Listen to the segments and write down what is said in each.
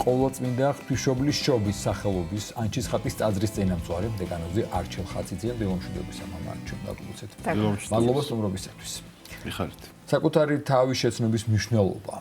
ყოვლადწმინდა ღვთისმშობლის შობის სახელობის ანჩის ხატის ტაძრის წინამძღვარი დეკანოზი არჩილ ხაციძე დილომშვიდობისა მამა არჩილ დაგულოცეთ. მადლობა სტუმრობისათვის. მიხარით. საკუთარი თავის შეცნობის მნიშვნელობა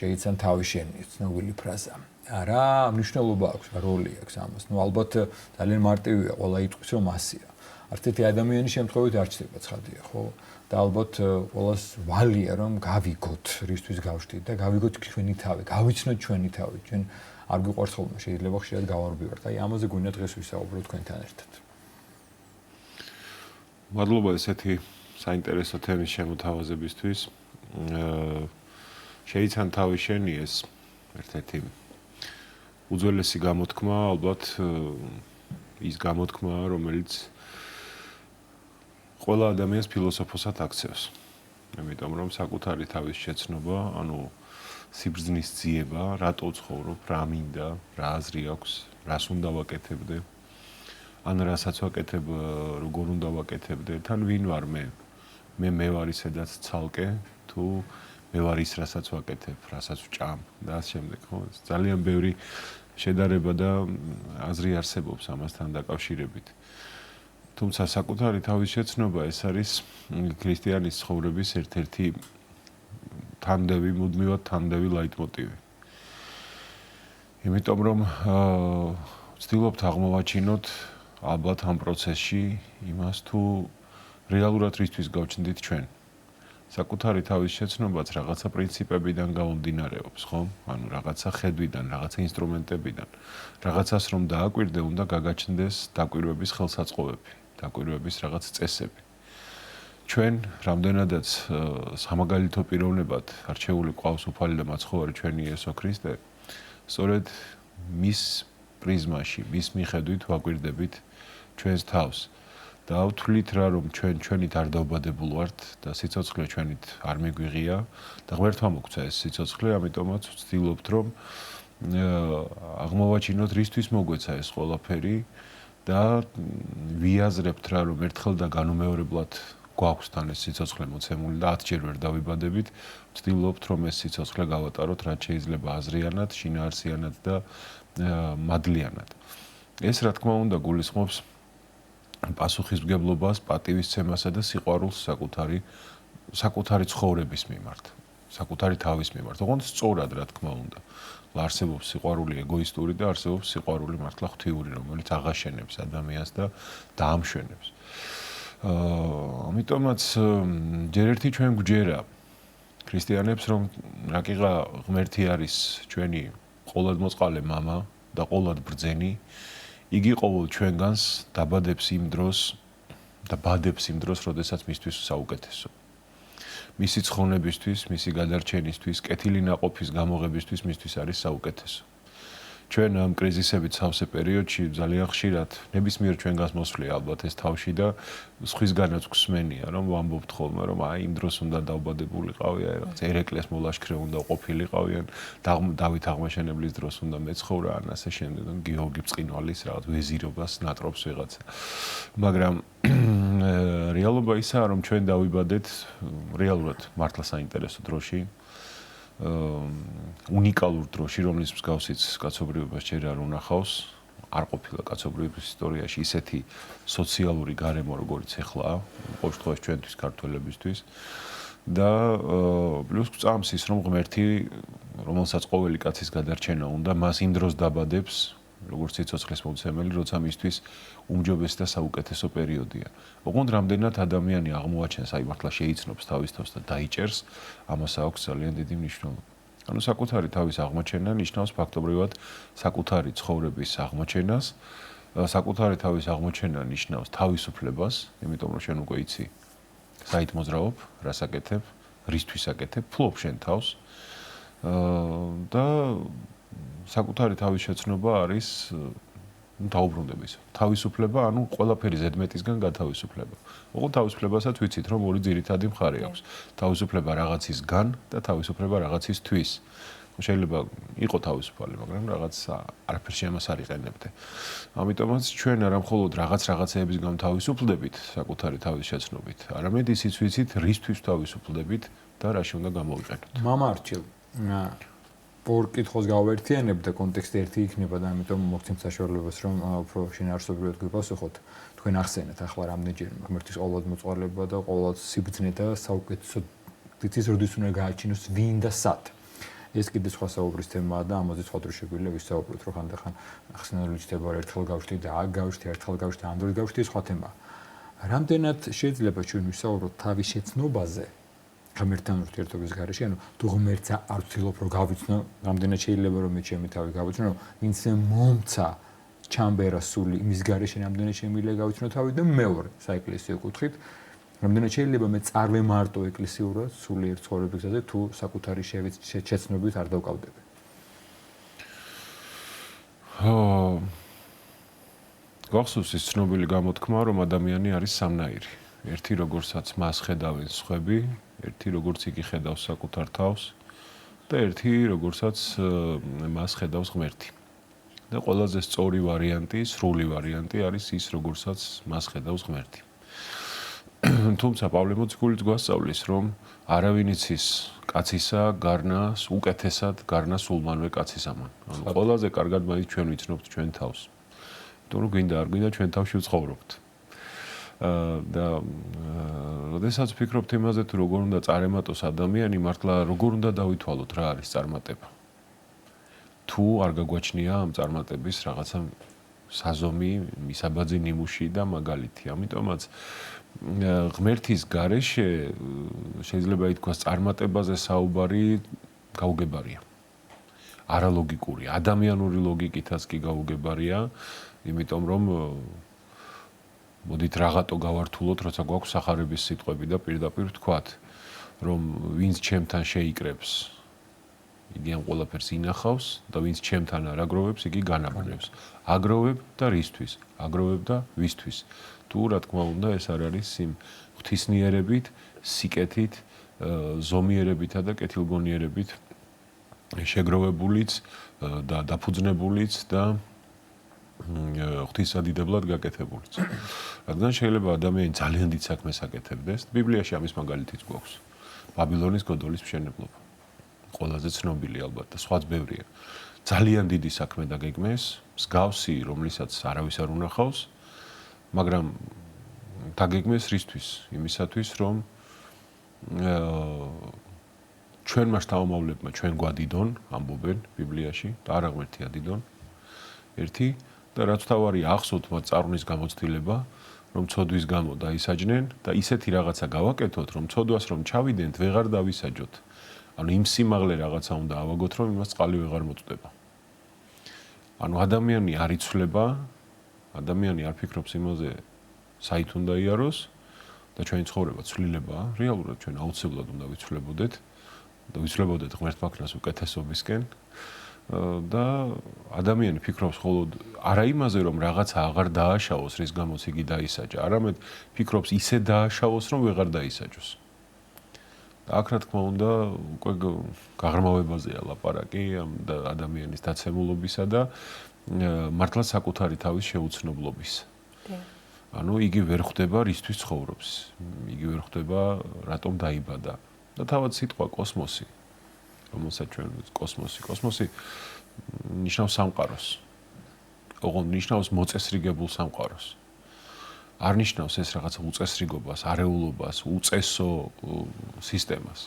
შეიძლება თავის შენის ცნობილი ფრაზა. რა მნიშვნელობა აქვს, როლი აქვს ამას? ალბათ ძალიან მარტივია, ყველა იტყვის რომ ასია. არც ერთი ადამიანის შემთხვევით არ ჩდება ცხადია, ხო? და ალბათ ყველას ვალია რომ გავიგოთ რისთვის გავშთით და გავიგოთ ჩვენი თავი, გავიცნოთ ჩვენი თავი. ჩვენ არ გვიყვარს ხოლმე შეიძლება ხშირად გავარბივართ. აი ამაზე გვინდა დღეს ვისაუბროთ თქვენთან ერთად. მადლობა ესეთი საინტერესო თემის შემოთავაზებისთვის. შეიცან თავი შენი ეს ერთ-ერთი უძველესი გამოთქმა, ალბათ ის გამოთქმა, რომელიც ყველა ადამიანს ფილოსოფოსად აქცევს. იმიტომ რომ საკუთარი თავის შეცნობა, ანუ სიბრძნის ძიება, რატო ვცხოვრობ, რა მინდა, რა აზრი აქვს, რას უნდა ვაკეთებდე, ან რასაც ვაკეთებ, როგორ უნდა ვაკეთებდე, თან ვინ ვარ მე? მე ვარ ისედაც ცალკე, თუ მე ვარ ის, რასაც ვაკეთებ, რასაც ვჭამ და ამ შემდეგ, ხო? ძალიან ბევრი შედარება და აზრი არსებობს ამასთან დაკავშირებით. თუმცა საკუთარი თავის შეცნობა ეს არის ქრისტიანის ცხოვრების ერთ-ერთი თანდევი, მუდმივად თანდევი ლაიტმოტივი. იმიტომ რომ ვცდილობთ აღმოვაჩინოთ ალბათ ამ პროცესში იმას თუ რეალურად რისთვის გავჩნდით ჩვენ. საკუთარი თავის შეცნობაც რაღაცა პრინციპებიდან გამომდინარეობს, ხო? ანუ რაღაცა ხედვიდან, რაღაცა ინსტრუმენტებიდან, რაღაცას რომ დააკვირდე, უნდა გაგაჩნდეს დაკვირვების ხელსაწყოები, დაკვირვების რაღაც წესები. ჩვენ რამდენადაც სამაგალითო პიროვნებად არჩეული ყავს უფალი და მაცხოვარი ჩვენი იესო ქრისტე, სწორედ მის პრიზმაში, მის მიხედვით ვაკვირდებით ჩვენს თავს. და ვთვლით რა რომ ჩვენით არ დავბადებულ ვართ და სიცოცხლე ჩვენით არ მიგვიღია და ღმერთმა მოგცა ეს სიცოცხლე, ამიტომაც ვცდილობთ რომ აღმოვაჩინოთ რისთვის მოგვეცა ეს ყველაფერი და ვიაზრებთ რა რომ ერთხელ და განუმეორებლად გვაქვს თან ეს სიცოცხლე მოცემული და 10 ჯერ ვერ დავიბადებით, ვცდილობთ რომ ეს სიცოცხლე გავატაროთ რაც შეიძლება აზრიანად, შინაარსიანად და მადლიანად. ეს რა თქმა უნდა გულისხმობს პასუხისმგებლობას, პატივისცემასა და სიყვარულს საკუთარი ცხოვრების მიმართ, საკუთარი თავის მიმართ. ოღონდ სწორად რა თქმა უნდა. არსებობს სიყვარული ეგოისტური და არსებობს სიყვარული მართლა ღვთიური, რომელიც აღაშენებს ადამიანს და დაამშვენებს. ამიტომაც ჯერ ერთი ჩვენ გვჯერა ქრისტიანებს რომ რაკიღა ღმერთი არის ჩვენი ყოვლადმოწყალე მამა და ყოვლად ბრძენი. იგი ყოველ ჩვენგანს დაბადებს იმ დროს და ბადებს იმ დროს, როდესაც მისთვის საუკეთესო. მისი ცხონებისთვის, მისი გადარჩენისთვის, კეთილი ნაყოფის გამოღებისთვის მისთვის არის საუკეთესო. ჩვენ ამ კრიზისებით სავსე პერიოდში ძალიან ხშირად ნებისმიერ ჩვენგანს მოსვლია ალბათ ეს თავში და სხვისგანაც გვსმენია, რომ ვამბობთ ხოლმე, რომ აი იმ დროს უნდა დავბადებულიყავი, აი რაღაც ერეკლეს მოლაშქრე უნდა ყოფილიყავიან, დავით აღმაშენებლის დროს უნდა მეცხოვრა, ან ასე შემდეგ, გიორგი ბრწყინვალის რაღაც ვეზირობას ნატრობს ვიღაცა. მაგრამ რეალობა ისაა, რომ ჩვენ დავიბადეთ რეალურად მართლა საინტერესო დროში. უნიკალურ დროში, რომლის მსგავსიც კაცობრიობას ჯერ არ უნახავს, არ ყოფილა კაცობრიობის ისტორიაში ისეთი სოციალური გარემო, როგორც ეხლაა, ყოველ შემთხვევაში ჩვენთვის ქართველებისთვის. და პლუს გვწამს ის, რომ ღმერთი, რომელსაც ყოველი კაცის გადარჩენა უნდა, მას იმ დროს დაბადებს, როგორც სიცოცხლის მომცემელი, როცა მისთვის უმჯობესი და საუკეთესო პერიოდია. ოღონდ რამდენად ადამიანი აღმოაჩენს, აი მართლა შეიცნობს თავის თავს და დაიჭერს, ამას აქვს ძალიან დიდი მნიშვნელობა. ანუ საკუთარი თავის აღმოჩენა ნიშნავს ფაქტობრივად საკუთარი ცხოვრების აღმოჩენას, საკუთარი თავის აღმოჩენა ნიშნავს თავისუფლებას, იმიტომ რომ შენ უკვე იცი, საით მოძრაობ, რას აკეთებ, რისთვის აკეთებ, ფლობ შენ თავს და საკუთარი თავის შეცნობა არის დაუბრუნდების. თავისუფლება, ანუ ყველაფერი ზედმეტისგან გათავისუფლება. ოღონდ თავისუფლებასაც ვიცით, რომ ორი ძირითადი მხარე აქვს. თავისუფლება რაღაცისგან და თავისუფლება რაღაცისთვის. შეიძლება იყოს თავისუფალი, მაგრამ რაღაც არაფერში ამას არ იყენებდე. ამიტომაც ჩვენ არა მხოლოდ რაღაცეებისგან თავისუფლდებით, საკუთარი თავის შეცნობით, არამედ ისიც ვიცით, რისთვის თავისუფლდებით და რაში უნდა გამოვიყენოთ. მამა არჩილ ორ კითხოს გავერთიანებ და კონტექსტი ერთი იქნება და ამიტომ მოგცემ საშუალებას რომ უფრო შინაარსობრივად გვიპასუხოთ. თქვენ ახსენეთ ახლა რამდენჯერმე ღმერთის ყოვლად მოწყალება და ყოვლად სიბრძნე და საუკეთესო თითის როდის უნდა გააჩინოს ვინ და სად. ეს კიდე სხვა საუბრის თემაა და ამაზე სხვა დროს შეგვიძლია ვისაუბროთ, რომ ხანდახან ახსენებული ჩდება ერთხელ გავშთი და აქ გავშთი, ერთხელ გავშთი, ამ დროს გავშთი, სხვა თემაა. რამდენად შეიძლება ჩვენ ვისაუბროთ თავის შეცნობაზე ღმერთთან ურთიერთობის გარეშე, ანუ თუ ღმერთს არ ვცდილობ რომ გავიცნო, რამდენად შეიძლება რომ მე ჩემი თავი გავიცნო, რომ ვინც მომცა ჩამბერა სული იმის გარეშე რამდენად შემიძლია გავიცნო თავი და მეორე საეკლესიო კუთხით რამდენად შეიძლება მე წარმემარტო ეკლესიურად სულიერ ცხოვრების გზაზე თუ საკუთარი შეცნობით არ დავკავდები. გახსოვს ის ცნობილი გამოთქმა, რომ ადამიანი არის სამნაირი. ერთი როგორცაც მას ხედავენ სხვები, ერთი როგორც იგი ხედავს საკუთარ თავს და ერთი როგორცაც მას ხედავს ღმერთი. და ყველაზე სწორი ვარიანტი, სრული ვარიანტი არის ის, როგორცაც მას ხედავს ღმერთი. თუმცა პავლე მოციქულიც გვასწავლის, რომ არავინ იცის კაცისა გარნას უკეთესად გარნას ულმანვე კაცისამან. ანუ ყველაზე კარგად მაინც ჩვენ ვიცნობთ ჩვენ თავს. იმიტომ რომ გვინდა არ გვინდა ჩვენ თავში ვცხოვრობთ. და როდესაც ვფიქრობთ იმაზე, თუ როგორ უნდა წარემატოს ადამიანი, მართლა როგორ უნდა დავითვალოთ რა არის წარმატება. თუ არ გაგვაჩნია ამ წარმატების რაღაცა საზომი, მისაბაძი ნიმუში და მაგალითი. ამიტომაც ღმერთის გარეშე შეიძლება ითქვას წარმატებაზე საუბარი გაუგებარია. არალოგიკური, ადამიანური ლოგიკითაც კი გაუგებარია, იმიტომ რომ მოდით რაღაცო გავართულოთ, როცა გვაქვს სახარების სიტყვები და პირდაპირ ვთქვათ, რომ ვინც ჩემთან შეიკრებს, იგი ამ ყველაფერს ინახავს და ვინც ჩემთან არ აგროვებს, იგი განაბრუნებს. აგროვებ და რისთვის? აგროვებ და ვისთვის? თუ რა თქმა უნდა ეს არ არის იმ ღვთისნიერებით, სიკეთით, ზომიერებითა და კეთილგონიერებით შეგროვებულიც და დაფუძნებულიც და ღვთისადიდებლად გაკეთებულიც. რადგან შეიძლება ადამიანი ძალიან დიდ საქმეს აკეთებდეს, ბიბლიაში ამის მაგალითიც გვაქვს. ბაბილონის გოდოლის მშენებლობა. ყველაზე ცნობილი ალბათ და სხვაც ბევრია. ძალიან დიდი საქმე დაგეგმეს, მსგავსი, რომლისაც არავის არ უნახავს, მაგრამ დაგეგმეს რისთვის? იმისათვის, რომ ჩვენმა შთამომავლებმა ჩვენ გვადიდონ, ამბობენ ბიბლიაში, და არა ღმერთი ადიდონ. ერთი და რაც თავარია ახსოვთ მათ წარღვნის გამოცდილება, რომ ცოდვის გამო დაისაჯნენ და ისეთი რაღაცა გავაკეთოთ, რომ ცოდვას რომ ჩავიდენთ, ვეღარ დავისაჯოთ. ანუ იმ სიმაღლე რაღაცა უნდა ავაგოთ, რომ იმას წყალი ვეღარ მოწდება. ანუ ადამიანი არ იცვლება, ადამიანი არ ფიქრობს იმაზე, საით უნდა იაროს და ჩვენი ცხოვრება ცვლილებაა, რეალურად ჩვენ აუცილებლად უნდა ვიცვლებოდეთ და ვიცვლებოდეთ ღმერთმაქნას უკეთესობისკენ და ადამიანი ფიქრობს მხოლოდ არა იმაზე, რომ რაღაცა აღარ დააშავოს, რის გამოც იგი დაისაჯა, არამედ ფიქრობს ისე დააშავოს, რომ ვეღარ დაისაჯოს. და აქ რა თქმა უნდა, უკვე გაღრმავებაზეა ლაპარაკი ამ ადამიანის დაცემულობისა და მართლა საკუთარი თავის შეუცნობლობის. ანუ იგი ვერ ხვდება რისთვის ცხოვრობს, იგი ვერ ხვდება რატომ დაიბადა. და თავად სიტყვა კოსმოსი, რომელსაც ჩვენ კოსმოსი ნიშნავს სამყაროს. ოღონდ ნიშნავს მოწესრიგებულ სამყაროს. არ ნიშნავს ეს რაღაცა უწესრიგობას, არეულობას, უწესო სისტემას.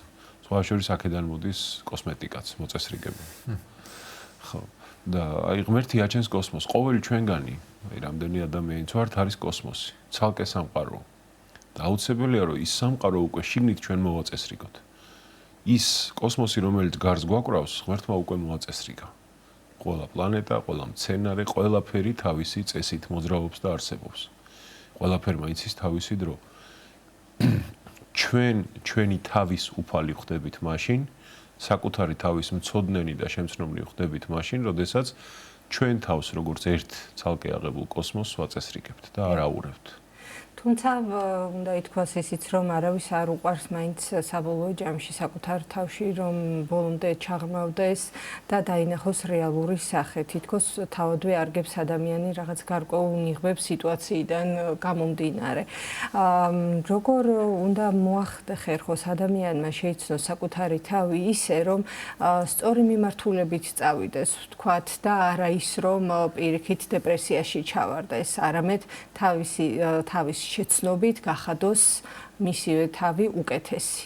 სხვა შორის აქედან მოდის კოსმეტიკაც, მოწესრიგება. ხო. და აი ღმერთი აჩენს კოსმოსს. ყოველი ჩვენგანი, აი რამდენი ადამიანიც ვართ, არის კოსმოსი, ცალკე სამყარო. და აუცილებელია, რომ ის სამყარო უკვე შიგნით ჩვენ მოვაწესრიგოთ. ის კოსმოსი, რომელიც გარს გვაკრავს, ღმერთმა უკვე მოაწესრიგა. ყველა პლანეტა, ყველა მცენარე, ყველაფერი თავისი წესით მოძრაობს და არსებობს. ყველაფერმა იცის თავისი დრო. ჩვენი თავის უფალი ხდებით მაშინ, საკუთარი თავის მცოდნენი და შემცნობნი ხდებით მაშინ, როდესაც ჩვენ თავს როგორც ერთ ცალკე აღებულ კოსმოსს ვაწესრიგებთ და არ აურევთ. თუ თუმცა უნდა ითქვას ისიც, რომ არავის არ უყვარს მაინც საბოლოო ჯამში საკუთარ თავში, რომ ბოლომდე ჩაღრმავდეს და დაინახოს რეალური სახე. თითქოს თავადვე არგებს ადამიანი რაღაც გარკვეულ ნიღბებს სიტუაციიდან გამომდინარე. როგორ უნდა მოახერხოს ადამიანმა შეიცნოს საკუთარი თავი ისე, რომ სწორი მიმართულებით წავიდეს, ვთქვათ, და არა ის, რომ პირიქით დეპრესიაში ჩავარდეს, არამედ თავის შეცნობით გახადოს მისივე თავი უკეთესი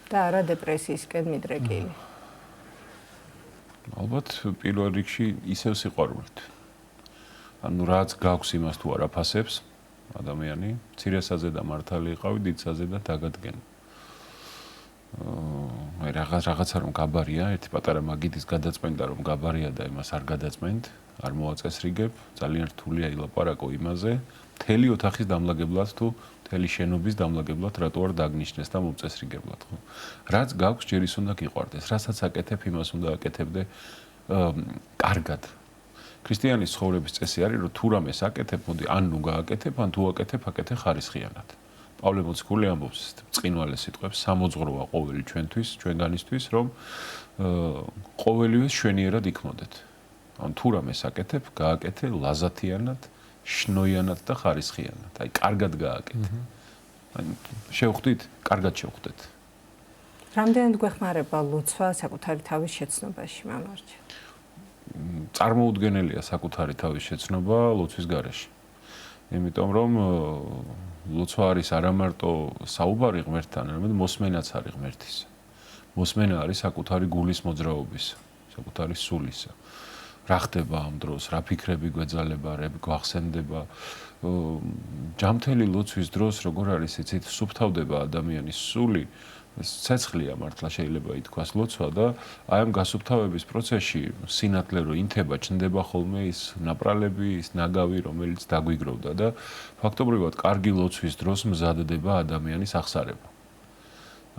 და არა დეპრესიისკენ მიდრეკილი. ალბათ პირველ რიგში ისევ სიყვარულით. ანუ რაც გაქვს იმას თუ არ აფასებს ადამიანი, მცირესაზე და მართალი იყავი, დიდსაზე და დაგადგენ. რაღაცა რომ გაბარია, ერთი პატარა მაგიდის გადაწმენდა რომ გაბარია და იმას არ გადაწმენთ, არ მოაწესრიგებ, ძალიან რთულია ილაპარაკო იმაზე, მთელი ოთახის დამლაგებლად თუ მთელი შენობის დამლაგებლად რატო არ დაგნიშნეს და მომწესრიგებლად, ხო? რაც გაქვს, ჯერ ის უნდა გიყვარდეს, რასაც აკეთებ, იმას უნდა აკეთებდე კარგად. ქრისტიანის ცხოვრების წესი არის, რომ თუ რამეს აკეთებ, მოდი ან ნუ გააკეთებ, ან თუ აკეთებ, აკეთე ხარისხიანად. პავლე მოციქული ამბობს წინვალე სიტყვებს, სამოძღვროა ყოველი ჩვენთვის, ჩვენგანისთვის, რომ ყოველივე შვენიერად იქნოდეთ. ან თუ რამეს აკეთებ, გააკეთე ლაზათიანად, შნოიანად და ხარისხიანად. აი, კარგად გააკეთე. აი, შევხვდით, კარგად შევხვდეთ. რამდენად გვეხმარება ლოცვა საკუთარი თავის შეცნობაში, მამარჯა? წარმოუდგენელია საკუთარი თავის შეცნობა ლოცვის გარეშე. იმიტომ რომ ლოცვა არის არა მარტო საუბარი ღმერთთან, არამედ მოსმენაც არის ღმერთის. მოსმენა არის საკუთარი გულის მოძრაობის, საკუთარი სულისა. რა ხდება ამ დროს, რა ფიქრები გვეძალება, რა გვახსენდება. ჯამთელი ლოცვის დროს როგორ არის იცით, სუფთავდება ადამიანის სული, ცეცხლია მართლა შეიძლება ითქვას ლოცვა და აი ამ გასუფთავების პროცესში სინათლე რო ინთება, ჩნდება ხოლმე ის ნაპრალები, ის ნაგავი, რომელიც დაგვიგროვდა და ფაქტობრივად კარგი ლოცვის დროს მზადდება ადამიანის აღსარება.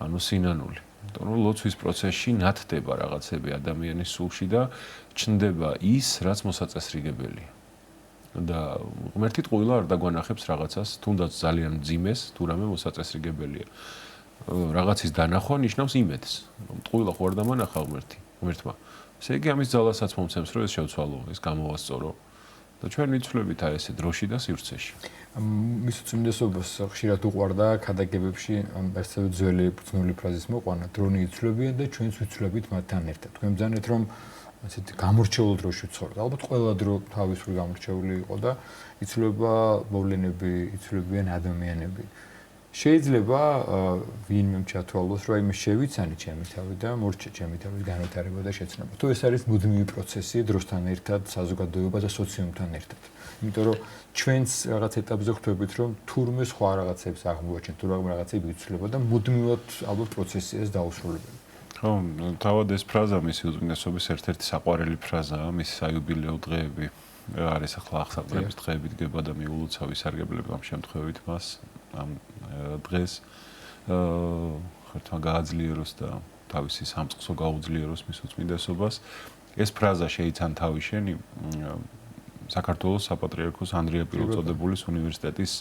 ანუ სინანული. იმიტომ რომ ლოცვის პროცესში ნათდება რაღაცები ადამიანის სულში და ჩნდება ის, რაც მოსაწესრიგებელია. და ღმერთი ტყუილა არ დაგვანახებს რაღაცას, თუნდაც ძალიან მძიმეს, თუ რამე მოსაწესრიგებელია. რაღაცის დანახვა ნიშნავს იმედს. ტყუილა ხო არ დამანახა ღმერთმა. ესე იგი ამის ძალასაც მომცემს, რომ ეს შევცვალო, ეს გამოვასწორო. და ჩვენ ვიცვლებით აი ესე დროში და სივრცეში. მის უწმინდესობას ხშირად უყვარდა ქადაგებებში ასევე ძველი ბრძნული ფრაზის მოყვანა, დრონი იცვლებიან და ჩვენც ვიცვლებით მათთან ერთად. თქვენ ბრძანეთ, რომ ასეთ გამორჩეულ დროში ვცხოვრობთ. ალბათ ყველა დრო თავისუფლ გამორჩეული იყო და იცვლება მოვლენები, იცვლებიან ადამიანები. შეიძლება ვინმე ჩათვალოს, რომ აი მე შევიცანი ჩემი თავი და მორჩა ჩემი თავის განვითარება და შეცნობა. თუ ეს არის მუდმივი პროცესი დროსთან ერთად, საზოგადოება და სოციუმთან ერთად. იმიტომ რომ ჩვენც რაღაც ეტაპზე ხვდებით, რომ თურმე სხვა რაღაცებს აღმოაჩენთ, თუ რაღაცები ვიცვლება და მუდმივად ალბათ პროცესი ეს დაუსრულებელი. ხო, თავად ეს ფრაზა მისი უწმინდესობის ერთ-ერთი საყვარელი ფრაზაა, მისი საიუბილეო დღეები. არის ახლა აღსაყრების დღეები დგება და მიულოცავი სარგებლები ამ შემთხვევით მას ამ დღეს ხერთმა გააძლიეროს და თავისი სამწყსო გაუძლიეროს მის უწმინდესობას. ეს ფრაზა შეიცან თავი შენი საქართველოს საპატრიარქოს ანდრია პირველწოდებულის უნივერსიტეტის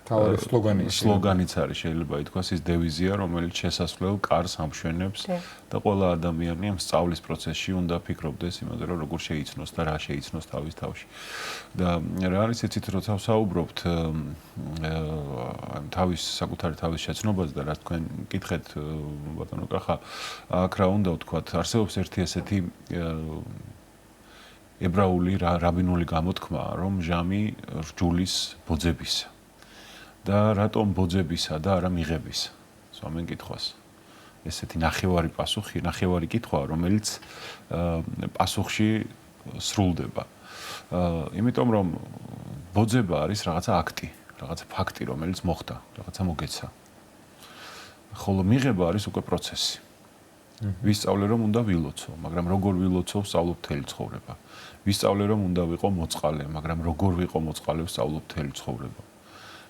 თავი სლოგანიც არის, შეიძლება ითქვას, ის დევიზია, რომელიც შესასვლელ კარს ამშვენებს და ყველა ადამიანი ამ სწავლის პროცესში უნდა ფიქრობდეს იმაზე, რომ როგორ შეიცნოს და რა შეიცნოს თავის თავში. და რა არის იცით, როცა ვსაუბრობთ თავის საკუთარი თავის შეცნობაზე და რა თქვენ გკითხეთ ბატონო კახა, აქ რა უნდა ვთქვათ, არსებობს ერთი ესეთი ებრაული რაბინული გამოთქმა, რომ ჟამი რჯულის ბოძებისა. და რატომ ბოძებისა და არა მიღებისა? სვამენ კითხვას. ესეთი ნახევარი პასუხი, ნახევარი კითხვა, რომელიც პასუხში სრულდება. იმიტომ რომ ბოძება არის რაღაცა აქტი, რაღაცა ფაქტი, რომელიც მოხდა, რაღაცა მოგეცა. ხოლო მიღება არის უკვე პროცესი. ვისწავლე რომ უნდა ვილოცო, მაგრამ როგორ ვილოცო, ვსწავლობ მთელი ცხოვრება. ვისწავლე რომ უნდა ვიყო მოწყალე, მაგრამ როგორ ვიყო მოწყალე, ვსწავლობ მთელი ცხოვრება.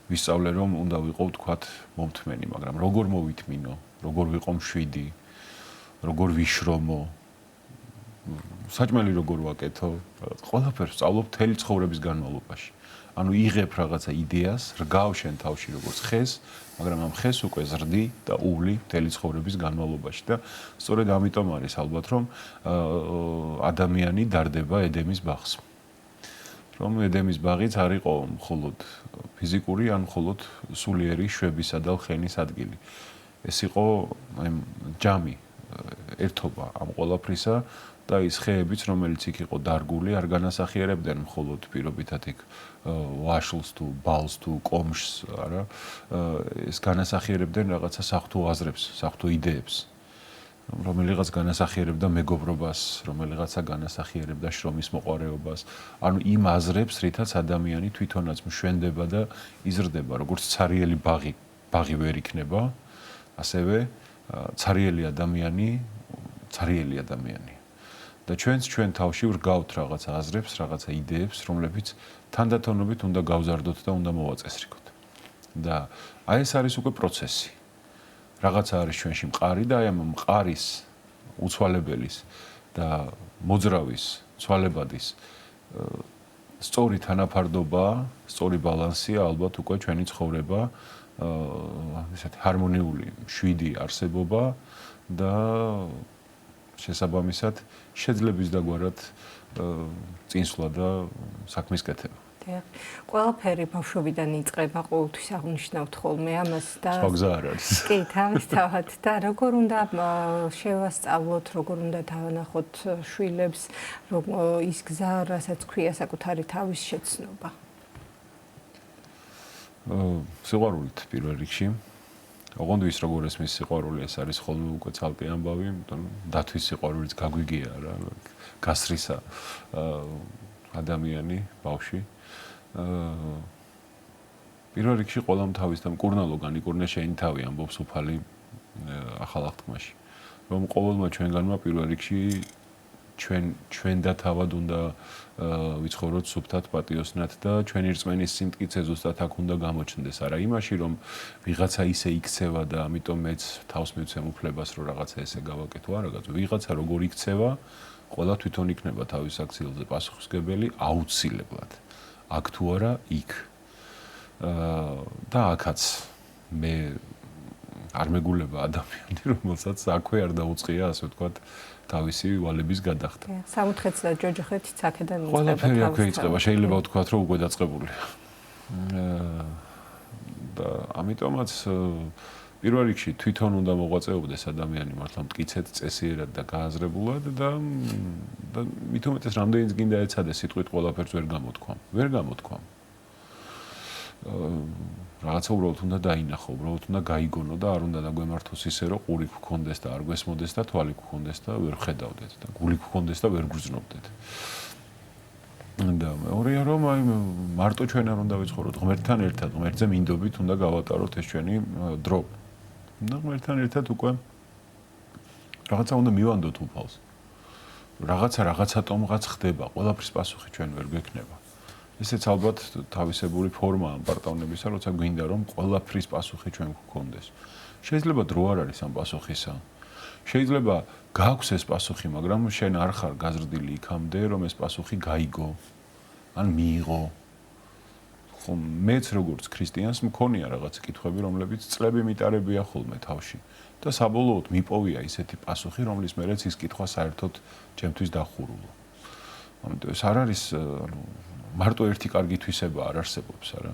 ვისწავლე რომ უნდა ვიყო ვთქვათ მომთმენი, მაგრამ როგორ მოვითმინო, როგორ ვიყო მშვიდი, როგორ ვიშრომო, საჭმელი როგორ ვაკეთო, ყველაფერს ვსწავლობ მთელი ცხოვრების განმავლობაში. ანუ იღებ რაღაცა იდეას, რგავ შენ თავში როგორც ხეს, მაგრამ ამ ხეს უკვე ზრდი და ული მთელი ცხოვრების განმავლობაში და სწორედ ამიტომ არის ალბათ რომ ადამიანი დარდება ედემის ბაღს. რომ ედემის ბაღიც არ იყო მხოლოდ ფიზიკური, ან მხოლოდ სულიერი შვებისა და ხენის ადგილი. ეს იყო ჯამი, ერთობა ამ ყველაფრისა და ის ხეებიც, რომელიც იქ იყო დარგული, არ განასახიერებდნენ მხოლოდ პირობითად იქ ვაშლს თუ ბალს თუ კომშს, არა, ეს განასახიერებდნენ რაღაცა საღვთო აზრებს, საღვთო იდეებს. რომელიღაც განასახიერებდა მეგობრობას, რომელიღაცა განასახიერებდა შრომის მოყვარეობას, ანუ იმ აზრებს, რითაც ადამიანი თვითონაც მშვენდება და იზრდება, როგორც ცარიელი ბაღი ვერ იქნება, ასევე ცარიელი ადამიანი. და ჩვენ თავში ვრგავთ რაღაცა აზრებს, რაღაცა იდეებს, რომლებიც თანდათანობით უნდა გავზარდოთ და უნდა მოვაწესრიგოთ. და აი ეს არის უკვე პროცესი. რაღაცა არის ჩვენში მყარი და აი ამ მყარის უცვალებელის და მოძრავის, ცვალებადის სწორი თანაფარდობა, სწორი ბალანსია ალბათ უკვე ჩვენი ცხოვრება, ესეთი ჰარმონიული, მშვიდი არსებობა და შესაბამისად შეძლების დაგვარად წინსვლა და საქმის კეთება. ყველაფერი ბავშვობიდან იწყება, ყოველთვის აღნიშნავთ ხოლმე ამას და სხვა გზა არ არის. კი, თავისთავად და როგორ უნდა შევასწავლოთ, როგორ უნდა დავანახოთ შვილებს, ის გზა, რასაც ქვია საკუთარი თავის შეცნობა. სიყვარულით პირველ რიგში. ოღონდ ის როგორ ესმის სიყვარული, ეს არის ხოლმე უკვე ცალკე ამბავი, დათვის სიყვარულიც გაგვიგია რა, გასრისა ადამიანი, ბავშვი. პირველ რიგში ყველამ თავის და მკურნალო განიკურნე შენი თავი, ამბობს უფალი ახალ აღთქმაში. რომ ყოველმა ჩვენგანმა პირველ რიგში ჩვენ და თავად უნდა ვიცხოვროთ სუფთად, პატიოსნად და ჩვენი რწმენის სიმტკიცე ზუსტად აქ უნდა გამოჩნდეს. არა იმაში, რომ ვიღაცა ისე იქცევა და ამიტომ მეც თავს მივცემ უფლებას, რომ რაღაცა ესე გავაკეთო, არა, ვიღაცა როგორ იქცევა, ყველა თვითონ იქნება თავის აქციელზე პასუხისმგებელი აუცილებლად. აქ თუ არა, იქ. და აქაც მე არ მეგულება ადამიანი, რომელსაც აქვე არ დაუწყია, ასე ვთქვათ, თავისი ვალების გადახდა. სამუთხეც და ჯოჯოხეთიც აქედან იწყება. ყველაფერი აქვე იწყება, შეიძლება ვთქვათ, რომ უკვე დაწყებულია. და ამიტომაც პირველ რიგში თვითონ უნდა მოღვაწეობდეს ადამიანი მართლა მტკიცედ, წესიერად და გააზრებულად და მით უმეტეს რამდენიც გინდა ეცადეს სიტყვით ყველაფერს ვერ გამოთქვამ. რაღაცა უბრალოდ უნდა დაინახო, უბრალოდ უნდა გაიგონო და არ უნდა დაგვემართოს ისე, რომ ყური გქონდეს და არ გვესმოდეს და თვალი გქონდეს და ვერ ხედავდეთ და გული გქონდეს და ვერ გრძნობდეთ. და მეორეა რომ აი მარტო ჩვენ არ უნდა ვიცხოვროთ ღმერთთან ერთად, ღმერთზე მინდობით უნდა გავატაროთ ეს ჩვენი დრო. და ღმერთთან ერთად უკვე რაღაცა უნდა მივანდოთ უფალს. რაღაცა ტომღაც ხდება, ყველაფრის პასუხი ჩვენ ვერ გვექნება. ესეც ალბათ თავისებური ფორმა ამ პარტავნებისა, როცა გვინდა რომ ყველაფრის პასუხი ჩვენ გვქონდეს. შეიძლება დრო არ არის ამ პასუხისა. შეიძლება გაქვს ეს პასუხი, მაგრამ შენ არ ხარ გაზრდილი იქამდე, რომ ეს პასუხი გაიგო, ან მიიღო. ხომ მეც როგორც ქრისტიანს მქონია რაღაც კითხვები, რომლებიც წლები მიტარებია ხოლმე თავში და საბოლოოდ მიპოვია ისეთი პასუხი, რომლის მერეც ის კითხვა საერთოდ ჩემთვის დახურულა. ამიტომ ეს არ არის, ანუ მარტო ერთი კარგი თვისება არ არსებობს, არა.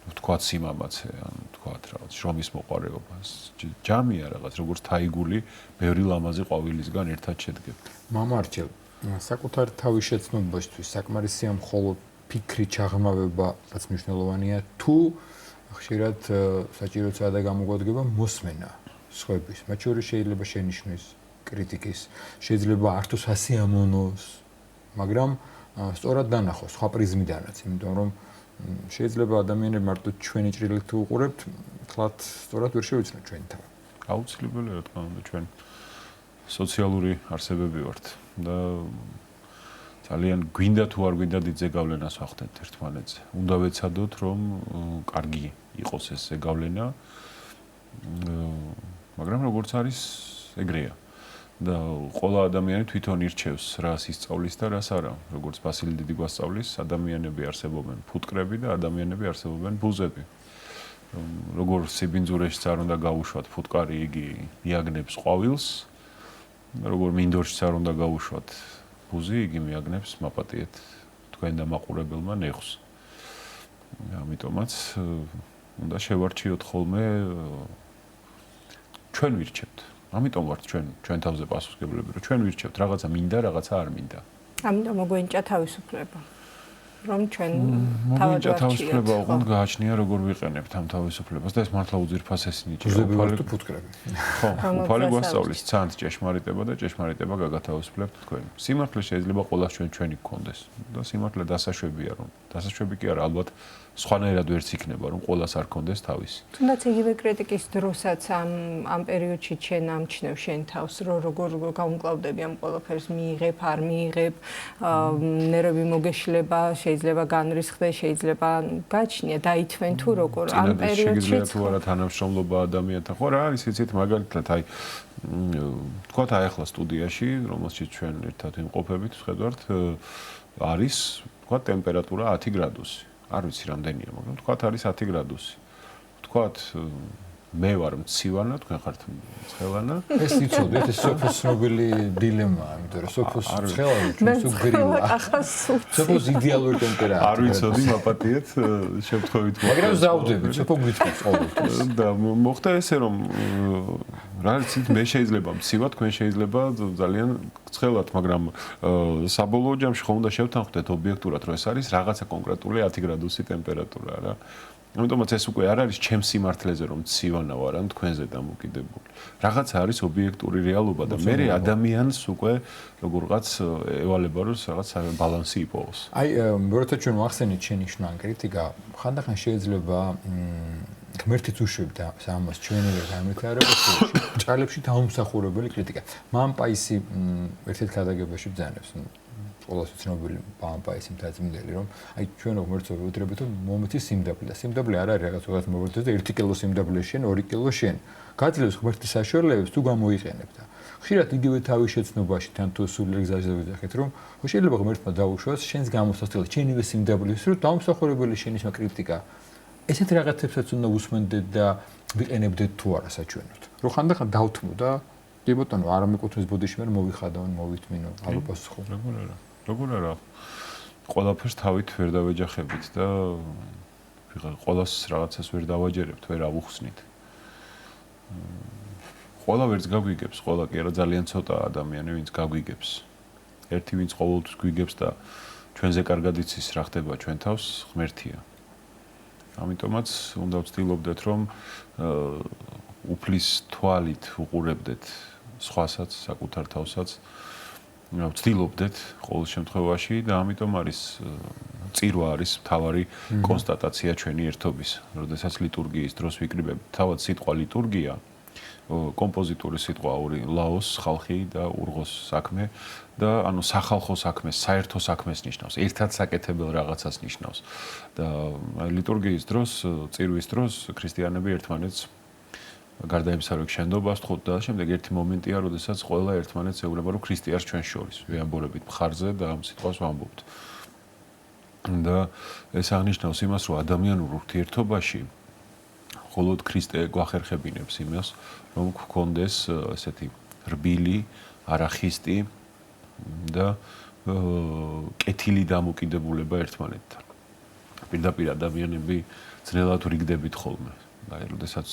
ვთქვათ სიმამაცე, ან ვთქვათ რაღაც შრომის მოყვარეობა. ჯამია რაღაც, როგორც თაიგული, ბევრი ლამაზი ყვავილისგან ერთად შედგება. მამარჯელ, საკუთარი თავის შეცნობისთვის საკმარისია მხოლოდ ფიქრი ჩაღრმავება, რაც მნიშვნელოვანია, თუ ხშირად საჭიროა და გამოგვადგება მოსმენა სხვების. მათ შორის შეიძლება შენიშვნის, კრიტიკის, შეიძლება ართო სასიამოვნოს, მაგრამ სწორად დანახოს სხვა პრიზმიდანაც, იმიტომ რომ შეიძლება ადამიანები მარტო ჩვენი ჭრილით უყურებთ, თლათ სწორად ვერ შევიცნოთ ჩვენი თავი. აუცილებელია რა თქმა უნდა ჩვენ სოციალური არსებები ვართ და ძალიან გვინდა თუ არ გვინდა დიდ ზეგავლენას ვახდენთ ერთმანეთზე. უნდა ვეცადოთ რომ კარგი იყოს ეს ზეგავლენა, მაგრამ როგორც არის ეგრეა. და ყველა ადამიანი თვითონ ირჩევს რას ისწავლის და რას არა. როგორც ბასილი დიდი გვასწავლის, ადამიანები არსებობენ ფუტკრები და ადამიანები არსებობენ ბუზები. როგორ სიბინძურეშიც არ უნდა გაუშვათ ფუტკარი, იგი მიაგნებს ყვავილს. როგორ მინდორშიც არ უნდა გაუშვათ ბუზი, იგი მიაგნებს მაპატიეთ თქვენ და მაყურებელმა ნეხს. ამიტომაც უნდა შევარჩიოთ ხოლმე ჩვენ ვირჩევთ. ამიტომ ვართ ჩვენ თავზე პასუხისმგებლები, რომ ჩვენ ვირჩევთ რაღაცა მინდა, რაღაცა არ მინდა. ამიტომ მოგვენჭა თავისუფლება. რომ ჩვენ თავად თავისუფლება უყურთ გააჩნია როგორ ვიყენებთ ამ თავისუფლებას და ეს მართლა უძირფასესი ნიჭია. უბრალოდ ფუტკრები. ხო, უფალი გვასწავლის ცანთ ჭეშმარიტება და ჭეშმარიტება გაგათავისუფლებთ თქვენ. სიმართლე შეიძლება ყოველას ჩვენი გქონდეს და სიმართლე დასაშვებია რომ დასაშვები კი არა ალბათ სხვანაირად ვერც იქნება რომ ყოველას არ გქონდეს თავისი. თუნდაც იგივე კრიტიკის დროსაც ამ პერიოდში ჩვენ ამჩნევ შენ თავს რომ როგორ გაუმკლავდები ამ ყველაფერს მიიღებ არ მიიღებ ნერვები მოგეშლება შეიძლება განრისხდე შეიძლება გაჩნია დაითვენ თუ როგორ ამ პერიოდში შეიძლება თუ არა თანამშრომლობა ადამიანთან ხო რა არის იცით მაგალითად აი თქვათ აი ახლა სტუდიაში რომელშიც ჩვენ ერთად ვიმყოფებით ვხედავთ არის თქვათ ტემპერატურა 10 გრადუსი არ ვიცი რამდენია მაგრამ თქვათ არის 10 გრადუსი თქვათ მე ვარ მცივანა თქვენ ხართ ცხელანა ეს იცოდეთ ეს სოფოს ცნობილი დილემაა იმიტომ რომ სოფოს ცხელანა ჩვენ სულ გრილა სოფოს იდეალური ტემპერატურა არ ვიცოდი მაპატიეთ შემთხვევით მაგრამ ზავდები სოფო გვითხოვს ყოველთვის და მოხდა ესე რომ რა ვიცით მე შეიძლება მცივად თქვენ შეიძლება ძალიან ცხელად მაგრამ საბოლოო ჯამში ხომ უნდა შევთანხმდეთ ობიექტურად რომ ეს არის რაღაცა კონკრეტული 10 გრადუსი ტემპერატურა რა ამიტომაც ეს უკვე არ არის ჩემს სიმართლეზე რომ მცივანა ვარ ან თქვენზე დამოკიდებული. რაღაცა არის ობიექტური რეალობა და მე ადამიანს უკვე როგორღაც ევალება რომ რაღაც ბალანსი იპოვოს. აი, როცა ჩვენ ვახსენით შენი შნან კრიტიკა, ხანდახან შეიძლება ღმერთიც უშვებდა ამას ჩვენივე გამექარებაში, ჭალებში დაუმსახურებელი კრიტიკა. მამპაისი ერთ-ერთ ქადაგებაში ბრძანებს. ყველას ცნობილი პამპაის იმთაცმიდელი რომ აი ჩვენ ღმერთს ვუძლებთ რომ მომეცი სიმდაბლე და სიმდაბლე არ არის რაღაც უღაც მოვერდეს და 1 კილო სიმდაბლე შენ 2 კილო შენ გაძლევს ღმერთის საშუალებებს თუ გამოიყენებ და ხშირად იგივე თავის შეცნობაში თან თუ სულიერ გზაზე ვიძახეთ რომ ხო შეიძლება ღმერთმა დაუშვას შენს გამოსასწრად შენივე სიმდაბლეს რომ დაუმსახურებელი შენის კრიტიკა ესეთ რაღაცებსაც უნდა უსმენდეთ და ვიყენებდეთ თუ არა საჩვენოდ რომ ხანდახან დავთმო და კი ბატონო არ მეკუთვნის ბოდიში მე მოвихადავენ მოვითმინო ალოპასხო როგორ არა ყველაფერს თავით ვერ დავეჯახებით და ყველას რაღაცას ვერ დავაჯერებთ ვერ ავუხსნით ყველა ვერც გაგვიგებს ყველა კი არა ძალიან ცოტა ადამიანი ვინც გაგვიგებს ერთი ვინც ყოველთვის გვიგებს და ჩვენზე კარგად იცის რა ხდება ჩვენ თავს ღმერთია ამიტომაც უნდა ვცდილობდეთ რომ უფლის თვალით უყურებდეთ სხვასაც საკუთარ თავსაც ვცდილობდეთ ყოველ შემთხვევაში და ამიტომ არის წირვა არის მთავარი კონსტატაცია ჩვენი ერთობის. როდესაც ლიტურგიის დროს ვიკრიბებთ თავად სიტყვა ლიტურგია კომპოზიტური სიტყვა ორი ლაოს ხალხი და ურღოს საქმე და ანუ სახალხო საქმეს, საერთო საქმეს ნიშნავს, ერთად საკეთებელ რაღაცას ნიშნავს. და ლიტურგიის დროს, წირვის დროს ქრისტიანები ერთმანეთს გარდა იმისა, რომ შენდობას თხოვთ და შემდეგ ერთი მომენტია, როდესაც ყველა ერთმანეთს ეუბნება, რომ ქრისტიანს ჩვენ შორის ვეამბობთ მხარზე და ამ სიტყვას ვამბობთ. და ეს აღნიშნავს იმას, რომ ადამიანურ ურთიერთობაში მხოლოდ ქრისტე გვახერხებინებს იმას, რომ გქონდეს ესეთი რბილი, არახისტი და კეთილი დამოკიდებულება ერთმანეთთან. პირდაპირ ადამიანები ძნელად რიგდებით ხოლმე. და როდესაც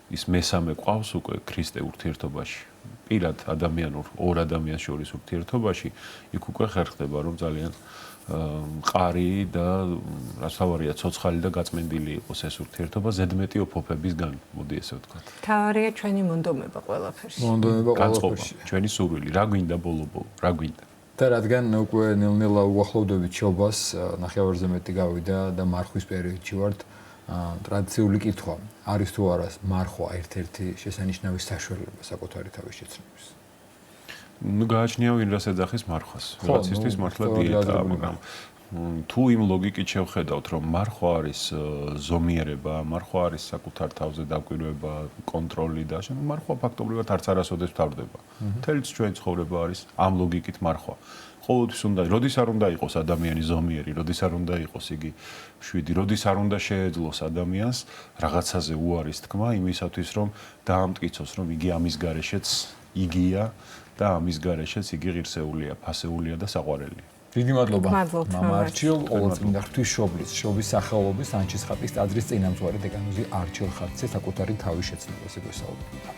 ის მესამე ყავს უკვე ქრისტე ურთიერთობაში. პირად ადამიანურ ორ ადამიანს შორის ურთიერთობაში იქ უკვე ხერხდება რომ ძალიან მყარი და რასავარია ცოცხალი და გაწმენდილი იყოს ეს ურთიერთობა ზედმეტი ოფოფებისგან, მოდი ესე ვთქვა. თავარია ჩვენი მონდომება ყველაფერში. მონდომება ყველაფერში. ჩვენი სურვილი, რა გვინდა ბოლო-ბოლო, რა გვინდა. და რადგან უკვე ნელ-ნელა უახლოვდებით ჩობას, ნახევარზე მეტი გავიდა და მარხვის პერიოდში ვართ, ტრადიციული კითხვა არის თუ არა მარხვა ერთ-ერთი შესანიშნავი საშუალება საკუთარი თავის შეცნობის. ნუ გააჩნია ვინ რას ეძახის მარხვას. რაც ისთვის მართლა დიეტაა, მაგრამ თუ იმ ლოგიკით შევხედავთ, რომ მარხვა არის ზომიერება, მარხვა არის საკუთარ თავზე დაკვირვება, კონტროლი და ასე, მარხვა ფაქტობრივად არც არასოდეს მთავრდება. მთელი ჩვენი ცხოვრება არის ამ ლოგიკით მარხვა. ყოველთვის უნდა, როდის არ უნდა იყოს ადამიანი ზომიერი, როდის არ უნდა იყოს იგი მშვიდი, როდის არ უნდა შეეძლოს ადამიანს რაღაცაზე უარის თქმა იმისათვის, რომ დაამტკიცოს, რომ იგი ამის გარეშეც იგია და ამის გარეშეც იგი ღირსეულია, ფასეულია და საყვარელია. დიდი მადლობა. მადლობთ, მამა არჩილ, ყოველწმინდა ღვთისმშობლის, შობის სახელობის, ანჩის ხატის ტაძრის წინამძღვარი დეკანოზი არჩილ ხარცე საკუთარი თავის შეცნობაზე გვესაუბრებდა.